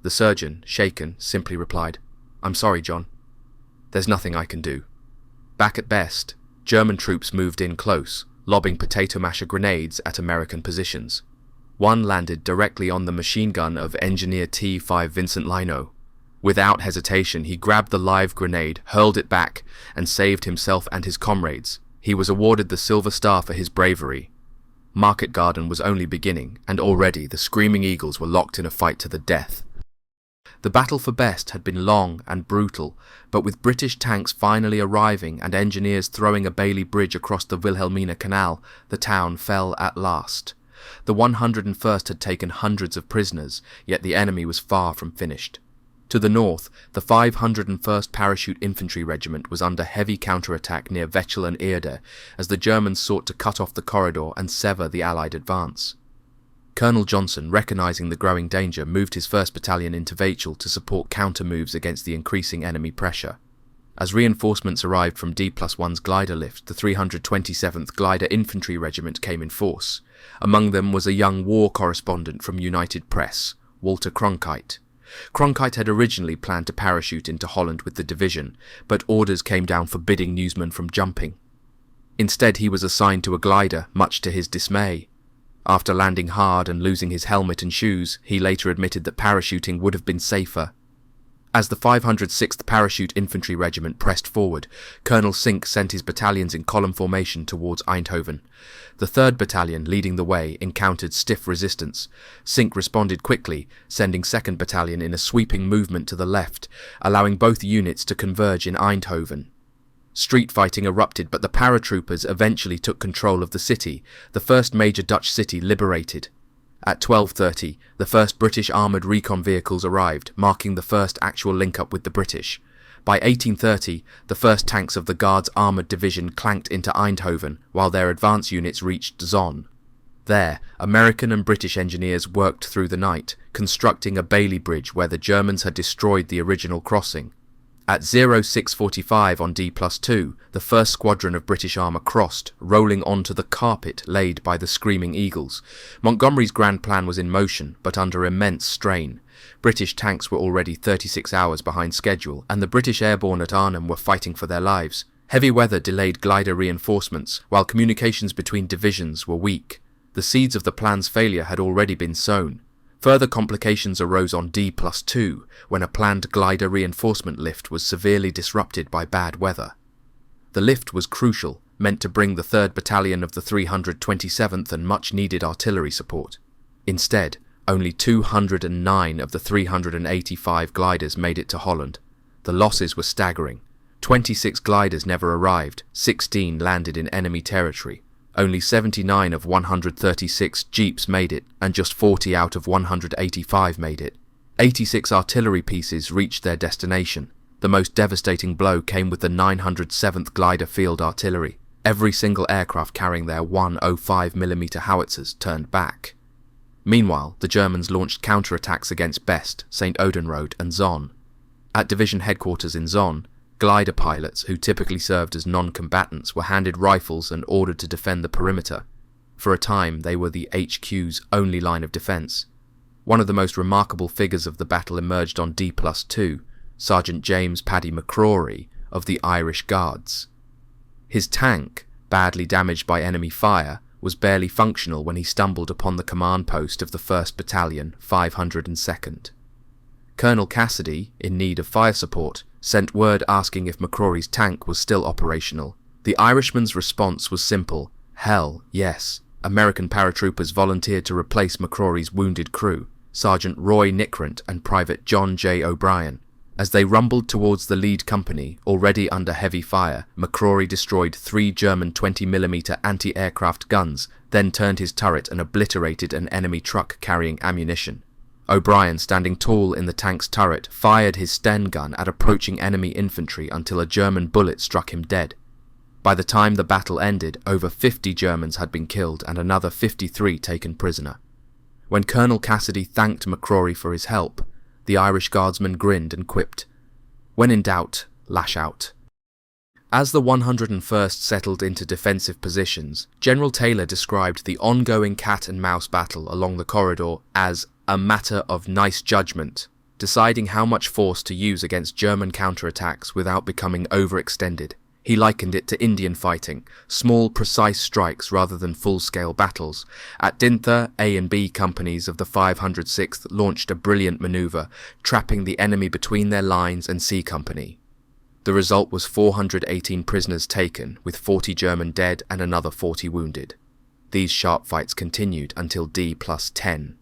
The surgeon, shaken, simply replied, "I'm sorry, John. There's nothing I can do." Back at Best, German troops moved in close, lobbing potato masher grenades at American positions. One landed directly on the machine gun of Engineer T5 Vincent Lino. Without hesitation, he grabbed the live grenade, hurled it back, and saved himself and his comrades. He was awarded the Silver Star for his bravery. Market Garden was only beginning, and already the Screaming Eagles were locked in a fight to the death. The battle for Best had been long and brutal, but with British tanks finally arriving and engineers throwing a Bailey Bridge across the Wilhelmina Canal, the town fell at last. The 101st had taken hundreds of prisoners, yet the enemy was far from finished. To the north, the 501st Parachute Infantry Regiment was under heavy counterattack near Vechel and Eerde, as the Germans sought to cut off the corridor and sever the Allied advance. Colonel Johnson, recognizing the growing danger, moved his 1st Battalion into Vechel to support counter-moves against the increasing enemy pressure. As reinforcements arrived from D+1's glider lift, the 327th Glider Infantry Regiment came in force. Among them was a young war correspondent from United Press, Walter Cronkite. Cronkite had originally planned to parachute into Holland with the division, but orders came down forbidding newsmen from jumping. Instead, he was assigned to a glider, much to his dismay. After landing hard and losing his helmet and shoes, he later admitted that parachuting would have been safer. As the 506th Parachute Infantry Regiment pressed forward, Colonel Sink sent his battalions in column formation towards Eindhoven. The 3rd Battalion, leading the way, encountered stiff resistance. Sink responded quickly, sending 2nd Battalion in a sweeping movement to the left, allowing both units to converge in Eindhoven. Street fighting erupted, but the paratroopers eventually took control of the city, the first major Dutch city liberated. At 12:30, the first British armoured recon vehicles arrived, marking the first actual link-up with the British. By 18:30, the first tanks of the Guards Armoured Division clanked into Eindhoven, while their advance units reached Zon. There, American and British engineers worked through the night, constructing a Bailey Bridge where the Germans had destroyed the original crossing. At 06:45 on D+2, the first squadron of British armour crossed, rolling onto the carpet laid by the Screaming Eagles. Montgomery's grand plan was in motion, but under immense strain. British tanks were already 36 hours behind schedule, and the British airborne at Arnhem were fighting for their lives. Heavy weather delayed glider reinforcements, while communications between divisions were weak. The seeds of the plan's failure had already been sown. Further complications arose on D+2, when a planned glider reinforcement lift was severely disrupted by bad weather. The lift was crucial, meant to bring the 3rd Battalion of the 327th and much-needed artillery support. Instead, only 209 of the 385 gliders made it to Holland. The losses were staggering. 26 gliders never arrived, 16 landed in enemy territory. Only 79 of 136 jeeps made it, and just 40 out of 185 made it. 86 artillery pieces reached their destination. The most devastating blow came with the 907th Glider Field Artillery. Every single aircraft carrying their 105mm howitzers turned back. Meanwhile, the Germans launched counterattacks against Best, St. Odenrode and Zonn. At division headquarters in Zonn, glider pilots, who typically served as non-combatants, were handed rifles and ordered to defend the perimeter. For a time, they were the HQ's only line of defence. One of the most remarkable figures of the battle emerged on D+2, Sergeant James Paddy McCrory of the Irish Guards. His tank, badly damaged by enemy fire, was barely functional when he stumbled upon the command post of the 1st Battalion, 502nd. Colonel Cassidy, in need of fire support, sent word asking if McCrory's tank was still operational. The Irishman's response was simple: hell, yes. American paratroopers volunteered to replace McCrory's wounded crew, Sergeant Roy Nickrant and Private John J. O'Brien. As they rumbled towards the lead company, already under heavy fire, McCrory destroyed 3 German 20mm anti-aircraft guns, then turned his turret and obliterated an enemy truck carrying ammunition. O'Brien, standing tall in the tank's turret, fired his Sten gun at approaching enemy infantry until a German bullet struck him dead. By the time the battle ended, over 50 Germans had been killed and another 53 taken prisoner. When Colonel Cassidy thanked McCrory for his help, the Irish Guardsman grinned and quipped, "When in doubt, lash out." As the 101st settled into defensive positions, General Taylor described the ongoing cat-and-mouse battle along the corridor as a matter of nice judgment, deciding how much force to use against German counterattacks without becoming overextended. He likened it to Indian fighting, small, precise strikes rather than full-scale battles. At Dinther, A and B companies of the 506th launched a brilliant manoeuvre, trapping the enemy between their lines and C Company. The result was 418 prisoners taken, with 40 German dead and another 40 wounded. These sharp fights continued until D+10.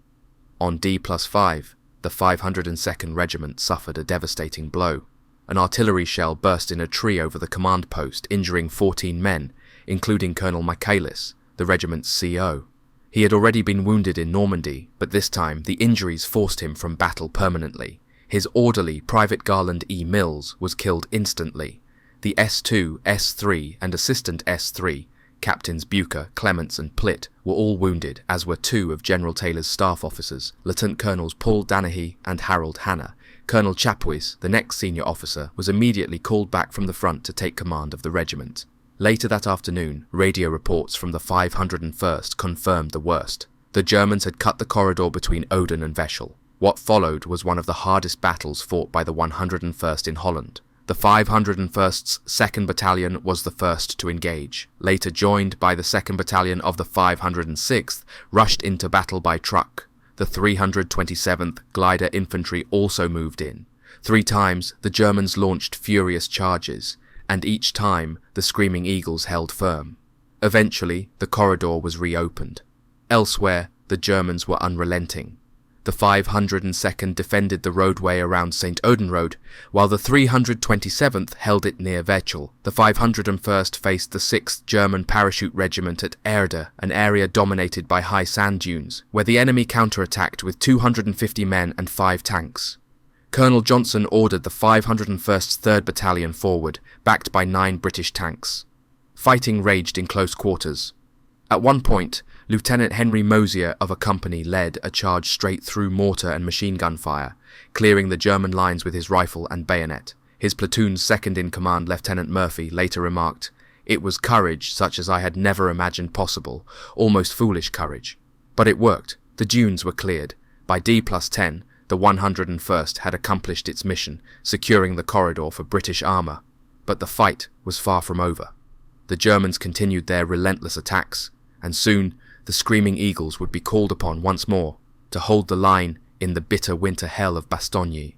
On D+5, the 502nd Regiment suffered a devastating blow. An artillery shell burst in a tree over the command post, injuring 14 men, including Colonel Michaelis, the regiment's CO. He had already been wounded in Normandy, but this time the injuries forced him from battle permanently. His orderly, Private Garland E. Mills, was killed instantly. The S2, S3, and Assistant S3, Captains Bucher, Clements, and Plitt, were all wounded, as were 2 of General Taylor's staff officers, Lieutenant Colonels Paul Danahy and Harold Hanna. Colonel Chaplains, the next senior officer, was immediately called back from the front to take command of the regiment. Later that afternoon, radio reports from the 501st confirmed the worst. The Germans had cut the corridor between Odin and Veschel. What followed was one of the hardest battles fought by the 101st in Holland. The 501st's 2nd Battalion was the first to engage. Later joined by the 2nd Battalion of the 506th, rushed into battle by truck. The 327th Glider Infantry also moved in. 3 times the Germans launched furious charges, and each time the Screaming Eagles held firm. Eventually, the corridor was reopened. Elsewhere, the Germans were unrelenting. The 502nd defended the roadway around St. Odenrode, while the 327th held it near Veschel. The 501st faced the 6th German Parachute Regiment at Erde, an area dominated by high sand dunes, where the enemy counterattacked with 250 men and 5 tanks. Colonel Johnson ordered the 501st's 3rd Battalion forward, backed by 9 British tanks. Fighting raged in close quarters. At one point, Lieutenant Henry Mosier of a company led a charge straight through mortar and machine gun fire, clearing the German lines with his rifle and bayonet. His platoon's second-in-command, Lieutenant Murphy, later remarked, "It was courage such as I had never imagined possible, almost foolish courage." But it worked. The dunes were cleared. By D+10, the 101st had accomplished its mission, securing the corridor for British armour. But the fight was far from over. The Germans continued their relentless attacks, and soon the Screaming Eagles would be called upon once more to hold the line in the bitter winter hell of Bastogne.